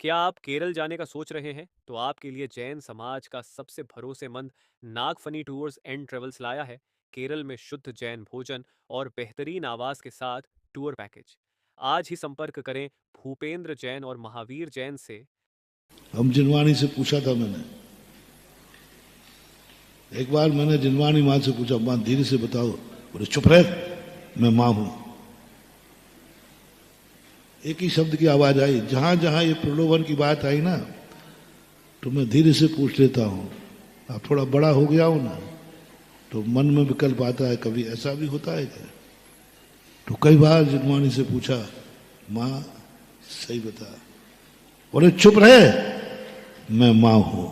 क्या आप केरल जाने का सोच रहे हैं? तो आपके लिए जैन समाज का सबसे भरोसेमंद नागफनी टूर्स एंड ट्रेवल्स लाया है केरल में शुद्ध जैन भोजन और बेहतरीन आवास के साथ टूर पैकेज। आज ही संपर्क करें भूपेंद्र जैन और महावीर जैन से। हम जिनवानी से पूछा था मैंने, एक बार मैंने जिनवानी माँ से पूछा, माँ धीरे से बताओ। बोले चुप रह, मैं माँ हूं। एक ही शब्द की आवाज आई। जहां जहां ये प्रलोभन की बात आई ना, तो मैं धीरे से पूछ लेता हूं। अब थोड़ा बड़ा हो गया हूं ना, तो मन में विकल्प आता है, कभी ऐसा भी होता है क्या? तो कई बार जिनवानी से पूछा, माँ सही बता। बोले चुप रहे, मैं माँ हूं।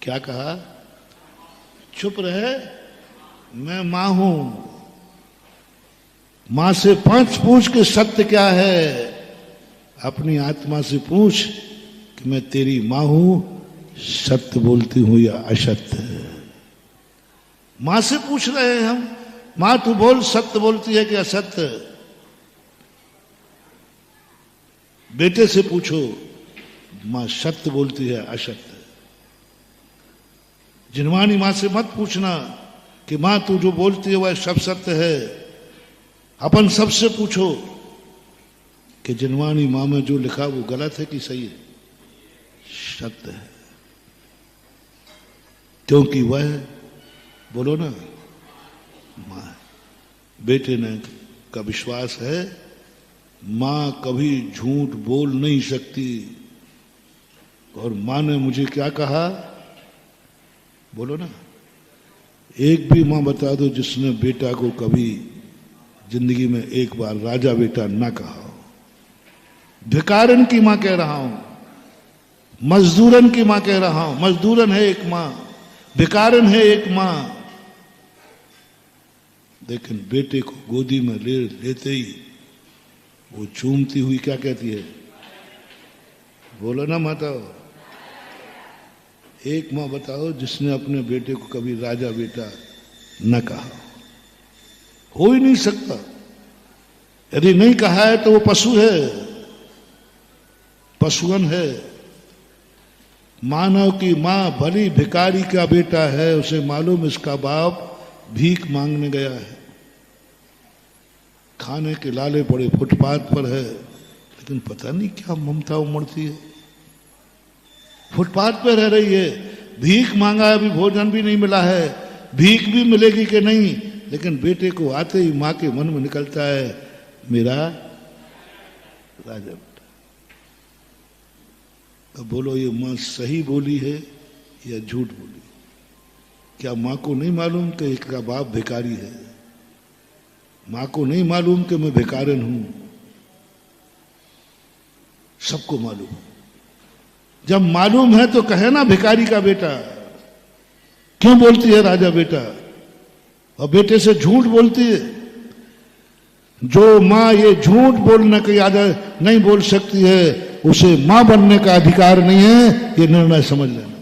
क्या कहा? चुप रहे, मैं माँ हूं। मां से पूछ के सत्य क्या है। अपनी आत्मा से पूछ कि मैं तेरी मां हूं, सत्य बोलती हूं या असत्य। मां से पूछ रहे हैं हम, मां तू बोल, सत्य बोलती है कि असत्य। बेटे से पूछो, मां सत्य बोलती है असत्य। जिनवानी मां से मत पूछना कि मां तू जो बोलती है वह सब सत्य है। अपन सबसे पूछो कि जिनवानी मां में जो लिखा वो गलत है कि सही है? सत्य है, क्योंकि वह, बोलो ना, मां। बेटे ने का विश्वास है मां कभी झूठ बोल नहीं सकती। और मां ने मुझे क्या कहा, बोलो ना। एक भी मां बता दो जिसने बेटा को कभी जिंदगी में एक बार राजा बेटा ना कहा हो। भिकारन की मां कह रहा हूं, मजदूरन की मां कह रहा हूं। मजदूरन है एक मां, भिकारन है एक मां। लेकिन बेटे को गोदी में लेते ही वो चूमती हुई क्या कहती है, बोलो ना माताओ। एक मां बताओ जिसने अपने बेटे को कभी राजा बेटा न कहा। हो ही नहीं सकता। यदि नहीं कहा है तो वो पशु है, पशुअन है। मानव की मां भली भिखारी का बेटा है, उसे मालूम इसका बाप भीख मांगने गया है। खाने के लाले पड़े फुटपाथ पर है, लेकिन पता नहीं क्या ममता उमड़ती है। फुटपाथ पर रह रही है, भीख मांगा है, अभी भोजन भी नहीं मिला है, भीख भी मिलेगी कि नहीं। लेकिन बेटे को आते ही मां के मन में निकलता है, मेरा राजा बेटा। अब बोलो ये मां सही बोली है या झूठ बोली? क्या मां को नहीं मालूम कि इसका बाप भिखारी है? मां को नहीं मालूम कि मैं भिखारन हूं? सबको मालूम। जब मालूम है तो कहे ना भिखारी का बेटा। क्यों बोलती है राजा बेटा? और बेटे से झूठ बोलती है। जो मां ये झूठ बोलने की आदत नहीं बोल सकती है, उसे मां बनने का अधिकार नहीं है, ये निर्णय समझ लेना।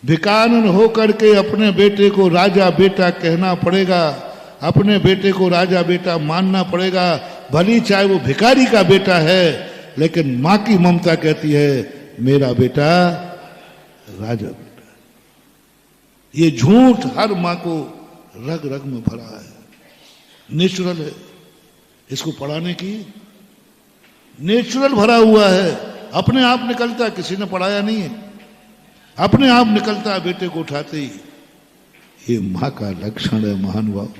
भिखारन होकर के अपने बेटे को राजा बेटा कहना पड़ेगा, अपने बेटे को राजा बेटा मानना पड़ेगा, भली चाहे वो भिखारी का बेटा है। लेकिन मां की ममता कहती है मेरा बेटा राजा बेटा। ये झूठ हर मां को रग रग में भरा है, नेचुरल है। इसको पढ़ाने की नेचुरल भरा हुआ है, अपने आप निकलता है, किसी ने पढ़ाया नहीं है, अपने आप निकलता है बेटे को उठाते ही। ये मां का लक्षण है महानुभाव,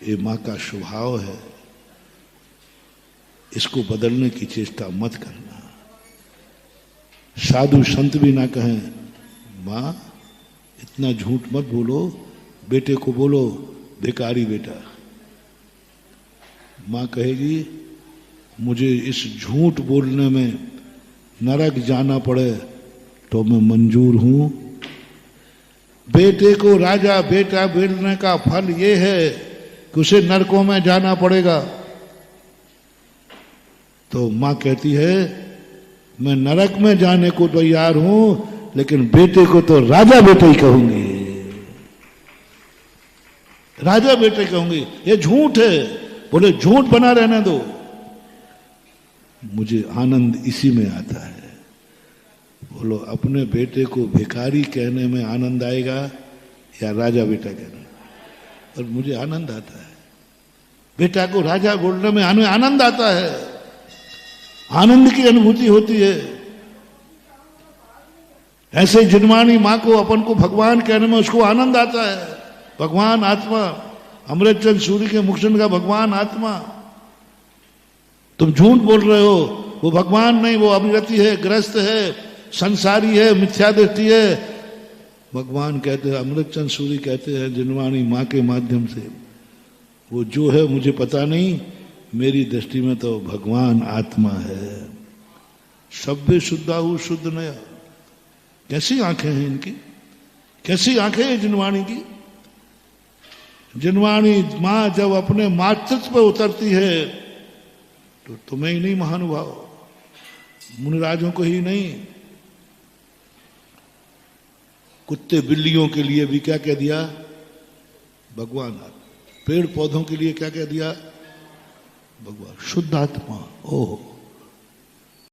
ये मां का स्वभाव है। इसको बदलने की चेष्टा मत करना। साधु संत भी ना कहें मां इतना झूठ मत बोलो, बेटे को बोलो भिखारी बेटा। मां कहेगी मुझे इस झूठ बोलने में नरक जाना पड़े तो मैं मंजूर हूं। बेटे को राजा बेटा बोलने का फल ये है कि उसे नरकों में जाना पड़ेगा। तो मां कहती है मैं नरक में जाने को तैयार हूं, लेकिन बेटे को तो राजा बेटे ही कहूंगी, राजा बेटे कहूंगी। ये झूठ है। बोले झूठ बना रहने दो। मुझे आनंद इसी में आता है। बोलो, अपने बेटे को भिखारी कहने में आनंद आएगा या राजा बेटा कहने में? और मुझे आनंद आता है। बेटा को राजा बोलने में आनंद आता है, आनंद की अनुभूति होती है। ऐसे जिनवाणी मां को, अपन को भगवान कहने में उसको आनंद आता है। भगवान आत्मा, अमृतचंद सूरी के मुखचंद का भगवान आत्मा। तुम झूठ बोल रहे हो, वो भगवान नहीं, वो अविरति है, ग्रस्त है, संसारी है, मिथ्या दृष्टि है। भगवान कहते हैं, अमृतचंद सूरी कहते हैं जिनवाणी मां के माध्यम से, वो जो है मुझे पता नहीं, मेरी दृष्टि में तो भगवान आत्मा है। सभ्य शुद्धाहु शुद्ध नया। कैसी आंखें हैं इनकी, कैसी आंखें हैं जिनवाणी की। जिनवाणी मां जब अपने मातृत्व पर उतरती है तो तुम्हें ही नहीं महानुभाव, मुनिराजों को ही नहीं, कुत्ते बिल्लियों के लिए भी क्या कह दिया? भगवान। पेड़ पौधों के लिए क्या कह दिया? भगवान। शुद्ध आत्मा। ओह,